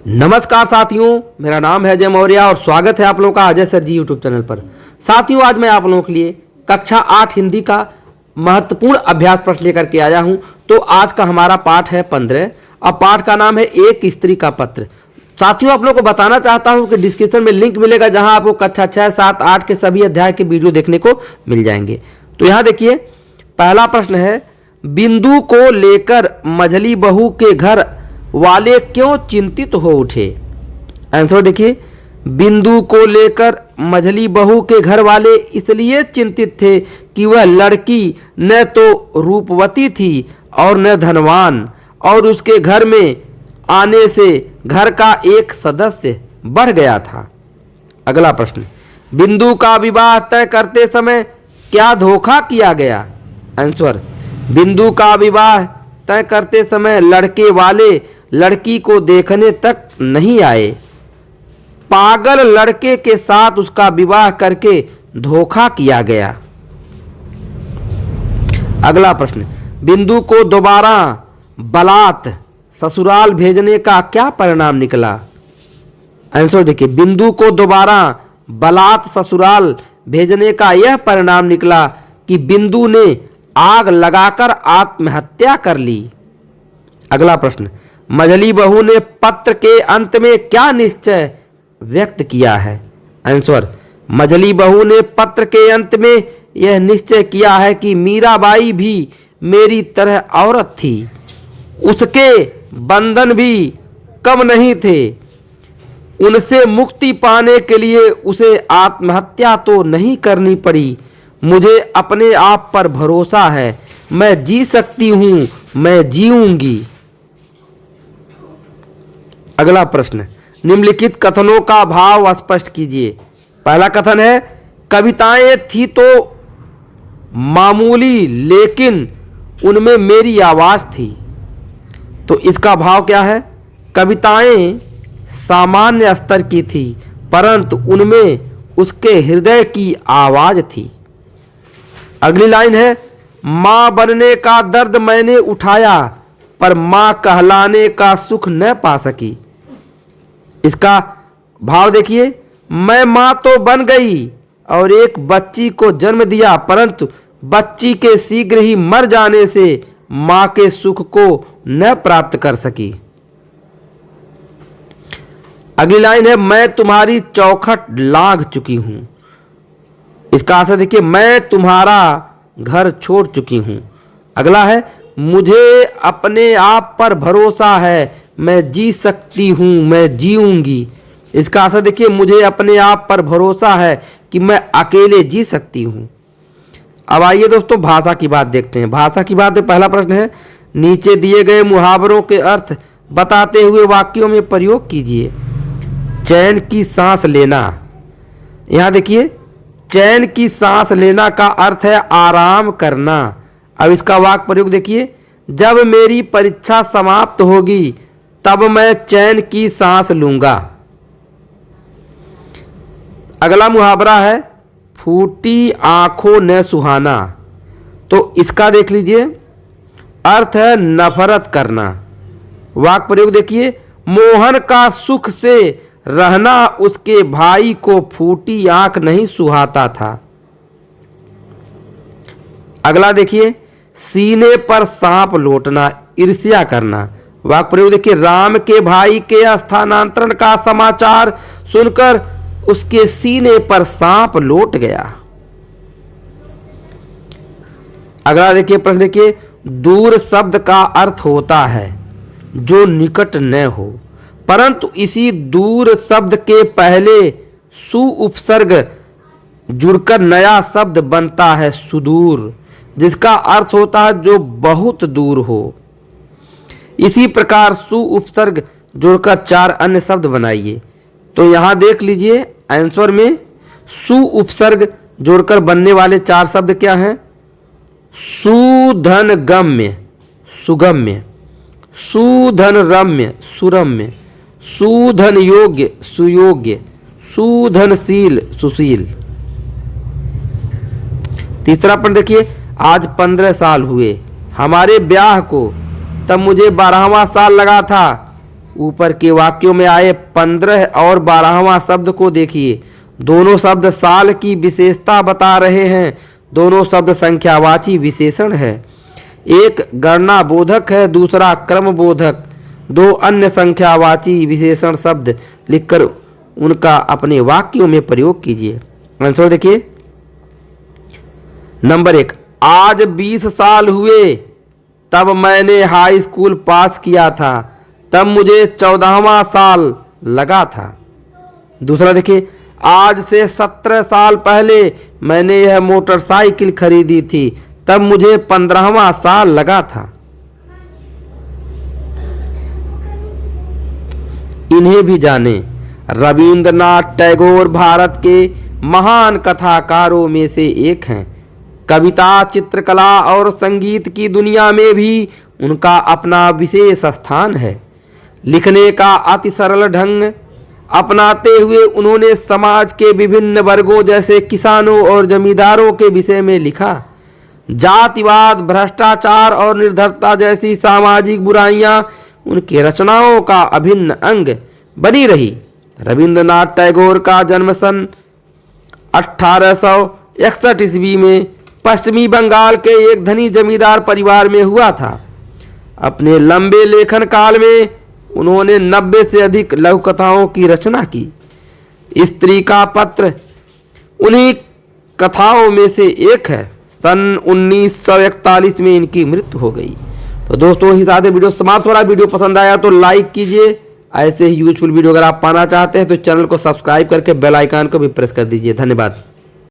नमस्कार साथियों, मेरा नाम है अजय मौर्य और स्वागत है आप लोगों का अजय सर जी यूट्यूब चैनल पर। साथियों, आज मैं आप लोगों के लिए कक्षा 8 हिंदी का महत्वपूर्ण अभ्यास प्रश्न लेकर के आया हूं। तो आज का हमारा पाठ है 15 और पाठ का नाम है एक स्त्री का पत्र। साथियों, आप लोगों को बताना चाहता हूं कि डिस्क्रिप्शन में लिंक मिलेगा जहां आपको कक्षा 6, 7, 8 के सभी अध्याय के वीडियो देखने को मिल जाएंगे। तो यहाँ देखिए, पहला प्रश्न है, बिंदु को लेकर मझली बहू के घर वाले क्यों चिंतित हो उठे। आंसर देखिए, बिंदु को लेकर मझली बहू के घर वाले इसलिए चिंतित थे कि वह लड़की न तो रूपवती थी और न धनवान, और उसके घर में आने से घर का एक सदस्य बढ़ गया था। अगला प्रश्न, बिंदु का विवाह तय करते समय क्या धोखा किया गया। आंसर, बिंदु का विवाह तय करते समय लड़के वाले लड़की को देखने तक नहीं आए। पागल लड़के के साथ उसका विवाह करके धोखा किया गया। अगला प्रश्न, बिंदु को दोबारा बलात ससुराल भेजने का क्या परिणाम निकला। आंसर देखिए, बिंदु को दोबारा बलात ससुराल भेजने का यह परिणाम निकला कि बिंदु ने आग लगाकर आत्महत्या कर ली। अगला प्रश्न, मझली बहू ने पत्र के अंत में क्या निश्चय व्यक्त किया है। आंसर, मझली बहू ने पत्र के अंत में यह निश्चय किया है कि मीराबाई भी मेरी तरह औरत थी, उसके बंधन भी कम नहीं थे, उनसे मुक्ति पाने के लिए उसे आत्महत्या तो नहीं करनी पड़ी। मुझे अपने आप पर भरोसा है, मैं जी सकती हूं, मैं जीऊंगी। अगला प्रश्न, निम्नलिखित कथनों का भाव स्पष्ट कीजिए। पहला कथन है, कविताएं थी तो मामूली लेकिन उनमें मेरी आवाज थी। तो इसका भाव क्या है, कविताएं सामान्य स्तर की थी परंतु उनमें उसके हृदय की आवाज थी। अगली लाइन है, मां बनने का दर्द मैंने उठाया पर मां कहलाने का सुख न पा सकी। इसका भाव देखिए, मैं मां तो बन गई और एक बच्ची को जन्म दिया परंतु बच्ची के शीघ्र ही मर जाने से मां के सुख को न प्राप्त कर सकी। अगली लाइन है, मैं तुम्हारी चौखट लांघ चुकी हूं। इसका आंसर देखिए, मैं तुम्हारा घर छोड़ चुकी हूं। अगला है, मुझे अपने आप पर भरोसा है, मैं जी सकती हूं, मैं जीऊंगी। इसका आंसर देखिए, मुझे अपने आप पर भरोसा है कि मैं अकेले जी सकती हूं। अब आइए दोस्तों, भाषा की बात देखते हैं। भाषा की बात में पहला प्रश्न है, नीचे दिए गए मुहावरों के अर्थ बताते हुए वाक्यों में प्रयोग कीजिए। चैन की सांस लेना। यहां देखिए, चैन की सांस लेना का अर्थ है आराम करना। अब इसका वाक्य प्रयोग देखिए, जब मेरी परीक्षा समाप्त होगी तब मैं चैन की सांस लूंगा। अगला मुहावरा है, फूटी आंखों ने सुहाना। तो इसका देख लीजिए, अर्थ है नफरत करना। वाक्य प्रयोग देखिए, मोहन का सुख से रहना उसके भाई को फूटी आंख नहीं सुहाता था। अगला देखिए, सीने पर सांप लौटना, ईर्ष्या करना। वाक्य प्रयोग देखिए, राम के भाई के स्थानांतरण का समाचार सुनकर उसके सीने पर सांप लौट गया। अगला देखिए प्रश्न देखिए, दूर शब्द का अर्थ होता है जो निकट न हो, परंतु इसी दूर शब्द के पहले सु उपसर्ग जुड़कर नया शब्द बनता है सुदूर, जिसका अर्थ होता है जो बहुत दूर हो। इसी प्रकार सु उपसर्ग जोड़कर 4 अन्य शब्द बनाइए। तो यहां देख लीजिए, आंसर में सु उपसर्ग जोड़कर बनने वाले 4 शब्द क्या हैं, सुधन गम्य सुगम्य, सुधन रम्य सुरम्य, सुधन योग्य सुयोग्य, सुधनशील सुशील। तीसरा प्रश्न देखिए, आज 15 साल हुए हमारे ब्याह को, तब मुझे 12वां साल लगा था ऊपर के वाक्यों में आए 15 और 12वां शब्द को देखिए। दोनों शब्द साल की विशेषता बता रहे हैं। दोनों शब्द संख्यावाची विशेषण है। एक गणना बोधक है, दूसरा क्रम बोधक। दो अन्य संख्यावाची विशेषण शब्द लिखकर उनका अपने वाक्यों में प्रयोग कीजिए। आंसर देखिए। नंबर 1, आज 20 साल हुए तब मैंने हाई स्कूल पास किया था, तब मुझे 14वां साल लगा था। दूसरा देखिए, आज से 17 साल पहले मैंने यह मोटरसाइकिल खरीदी थी, तब मुझे 15वां साल लगा था। इन्हें भी जाने। रविंद्रनाथ टैगोर भारत के महान कथाकारों में से एक हैं। कविता, चित्रकला और संगीत की दुनिया में भी उनका अपना विशेष स्थान है। लिखने का अति सरल ढंग अपनाते हुए उन्होंने समाज के विभिन्न वर्गों जैसे किसानों और जमींदारों के विषय में लिखा। जातिवाद, भ्रष्टाचार और निर्धनता जैसी सामाजिक बुराइयां उनकी रचनाओं का अभिन्न अंग बनी रही। रविंद्रनाथ टैगोर का जन्म सन 1861 ईस्वी में पश्चिमी बंगाल के एक धनी जमींदार परिवार में हुआ था। अपने लंबे लेखन काल में उन्होंने 90 से अधिक लघु कथाओं की रचना की। स्त्री का पत्र उन्हीं कथाओं में से एक है। सन 1941 में इनकी मृत्यु हो गई। तो दोस्तों, इस साथ वीडियो समाप्त हो रहा है। वीडियो पसंद आया तो लाइक कीजिए। ऐसे ही यूजफुल वीडियो अगर आप पाना चाहते हैं तो चैनल को सब्सक्राइब करके बेल आइकन को भी प्रेस कर दीजिए। धन्यवाद।